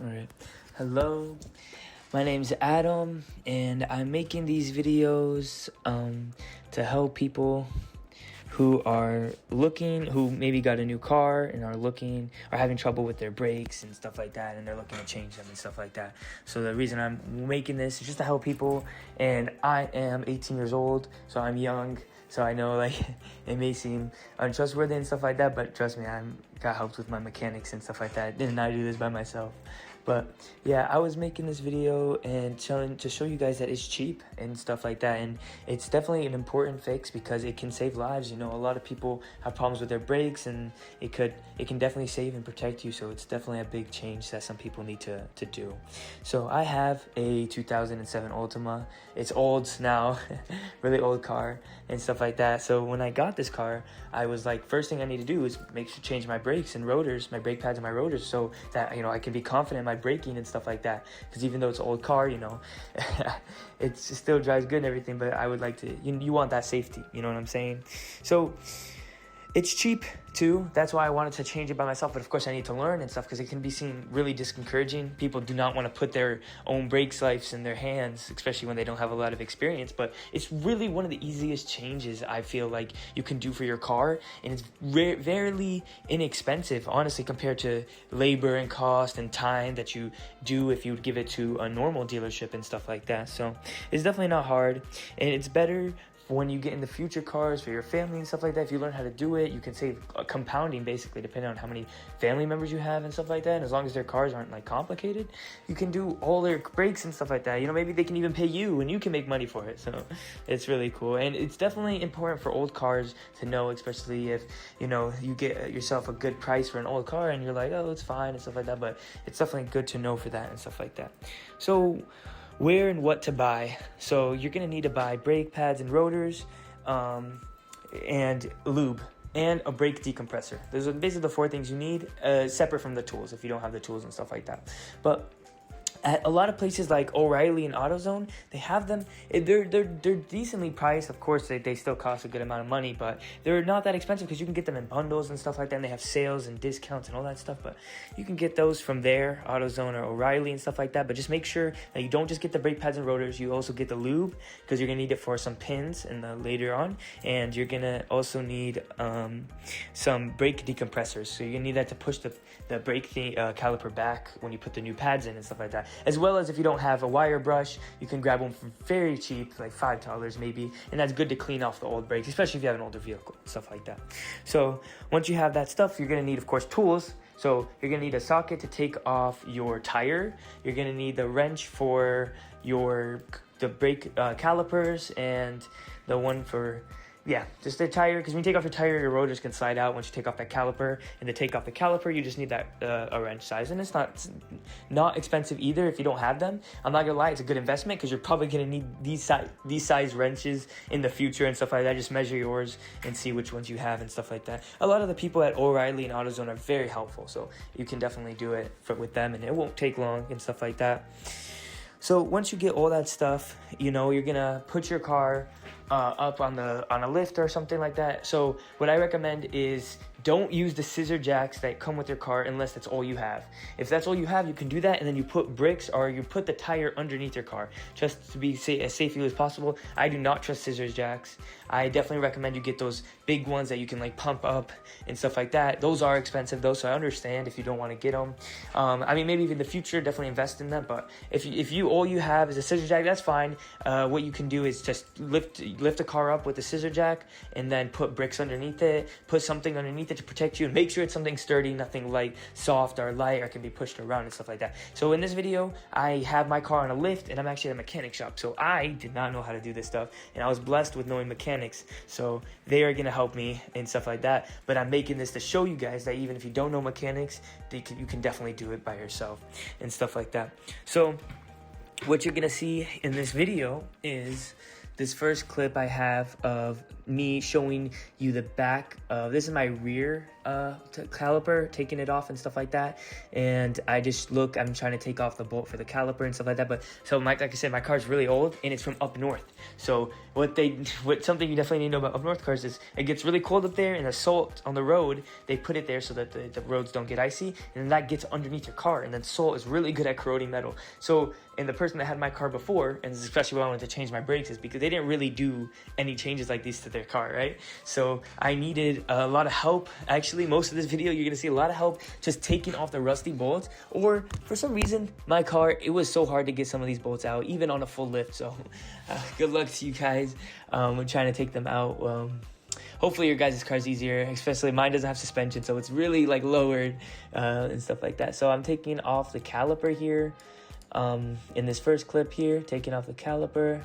Alright. Hello, my name's Adam, and I'm making these videos to help people who are who maybe got a new car and are having trouble with their brakes and stuff like that, and they're looking to change them and stuff like that. So the reason I'm making this is just to help people, and I am 18 years old, so I'm young. So I know, like, it may seem untrustworthy and stuff like that, but trust me, I got helped with my mechanics and stuff like that. Didn't I do this by myself? But yeah, I was making this video and to show you guys that it's cheap and stuff like that, and it's definitely an important fix because it can save lives. You know, a lot of people have problems with their brakes, and it can definitely save and protect you. So it's definitely a big change that some people need to do. So I have a 2007 Altima. It's old now, really old car and stuff like that. So when I got this car, I was like, first thing I need to do is change my brakes and rotors, my brake pads and my rotors, so that, you know, I can be confident in my braking and stuff like that. Because even though it's an old car, you know, it still drives good and everything, but I would like to, you want that safety, you know what I'm saying? So it's cheap too. That's why I wanted to change it by myself. But of course I need to learn and stuff, because it can be seen really discouraging. People do not want to put their own brakes lives in their hands, especially when they don't have a lot of experience. But it's really one of the easiest changes I feel like you can do for your car. And it's very inexpensive, honestly, compared to labor and cost and time that you do if you would give it to a normal dealership and stuff like that. So it's definitely not hard, and it's better when you get into future cars for your family and stuff like that. If you learn how to do it, you can save compounding, basically, depending on how many family members you have and stuff like that. And as long as their cars aren't like complicated, you can do all their brakes and stuff like that. You know, maybe they can even pay you and you can make money for it. So it's really cool. And it's definitely important for old cars to know, especially if, you know, you get yourself a good price for an old car and you're like, oh, it's fine and stuff like that. But it's definitely good to know for that and stuff like that. So where and what to buy. So you're gonna need to buy brake pads and rotors, and lube, and a brake decompressor. Those are basically the four things you need, separate from the tools if you don't have the tools and stuff like that. But at a lot of places like O'Reilly and AutoZone, they have them. They're decently priced. Of course, they still cost a good amount of money, but they're not that expensive because you can get them in bundles and stuff like that. And they have sales and discounts and all that stuff. But you can get those from there, AutoZone or O'Reilly and stuff like that. But just make sure that you don't just get the brake pads and rotors. You also get the lube, because you're gonna need it for some pins and later on. And you're gonna also need some brake decompressors. So you're gonna need that to push the brake caliper back when you put the new pads in and stuff like that. As well as, if you don't have a wire brush, you can grab one for very cheap, like $5 maybe, and that's good to clean off the old brakes, especially if you have an older vehicle, stuff like that. So once you have that stuff, you're gonna need, of course, tools. So you're gonna need a socket to take off your tire. You're gonna need the wrench for the brake calipers, and the one for, yeah, just the tire, because when you take off your tire, your rotors can slide out once you take off that caliper. And to take off the caliper, you just need that a wrench size, and it's not expensive either if you don't have them. I'm not gonna lie, it's a good investment, because you're probably gonna need these size wrenches in the future and stuff like that. Just measure yours and see which ones you have and stuff like that. A lot of the people at O'Reilly and AutoZone are very helpful, so you can definitely do it with them, and it won't take long and stuff like that. So once you get all that stuff, you know, you're gonna put your car up on a lift or something like that. So what I recommend is, don't use the scissor jacks that come with your car unless that's all you have. If that's all you have, you can do that, and then you put bricks, or you put the tire underneath your car, just to be as safely as possible. I do not trust scissor jacks. I definitely recommend you get those big ones that you can like pump up and stuff like that. Those are expensive though, so I understand if you don't want to get them. I mean, maybe in the future, definitely invest in them. But if you all you have is a scissor jack, that's fine. What you can do is just lift the car up with the scissor jack, and then put bricks underneath it, put something underneath it to protect you, and make sure it's something sturdy, nothing like soft or light or can be pushed around and stuff like that. So in this video, I have my car on a lift, and I'm actually at a mechanic shop. So I did not know how to do this stuff, and I was blessed with knowing mechanics, so they are gonna help me and stuff like that. But I'm making this to show you guys that even if you don't know mechanics, you can definitely do it by yourself and stuff like that. So what you're gonna see in this video is this first clip I have of me showing you the back of, this is my rear caliper, taking it off and stuff like that. And I'm trying to take off the bolt for the caliper and stuff like that. But so like I said, my car's really old and it's from up north. So something you definitely need to know about up north cars is it gets really cold up there, and the salt on the road, they put it there so that the roads don't get icy, and then that gets underneath your car, and then salt is really good at corroding metal. So, and the person that had my car before, and this is especially why I wanted to change my brakes, is because they didn't really do any changes like these to their car, right? So I needed a lot of help. Actually, most of this video, you're gonna see a lot of help just taking off the rusty bolts, or for some reason, my car, it was so hard to get some of these bolts out, even on a full lift. So good luck to you guys. We're trying to take them out. Hopefully your guys' car's easier, especially mine doesn't have suspension, so it's really like lowered and stuff like that. So I'm taking off the caliper here in this first clip here, taking off the caliper.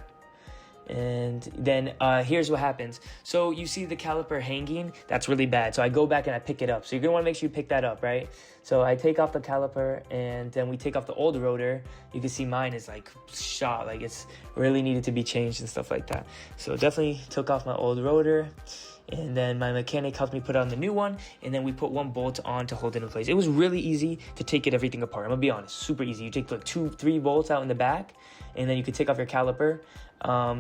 And then here's what happens. So you see the caliper hanging, that's really bad. So I go back and I pick it up. So you're gonna wanna make sure you pick that up, right? So I take off the caliper, and then we take off the old rotor. You can see mine is like shot, like it's really needed to be changed and stuff like that. So definitely took off my old rotor, and then my mechanic helped me put on the new one, and then we put one bolt on to hold it in place. It was really easy to take everything apart. I'm gonna be honest, super easy. You take like 2-3 bolts out in the back, and then you can take off your caliper.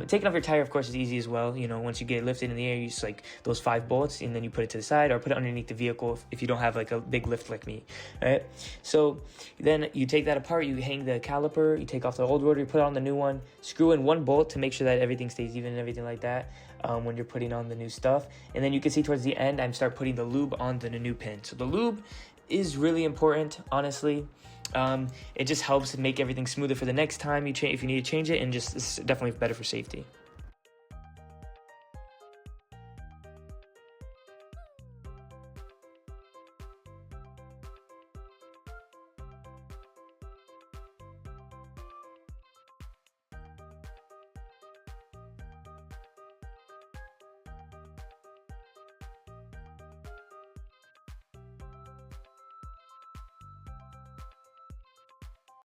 Taking off your tire, of course, is easy as well. You know, once you get it lifted in the air, you just like those 5 bolts, and then you put it to the side or put it underneath the vehicle if you don't have like a big lift like me, right? So then you take that apart, you hang the caliper, you take off the old rotor, you put on the new one, screw in one bolt to make sure that everything stays even and everything like that when you're putting on the new stuff. And then you can see towards the end, I'm start putting the lube on the new pin. So the lube is really important, honestly. It just helps make everything smoother for the next time if you need to change it, and just it's definitely better for safety.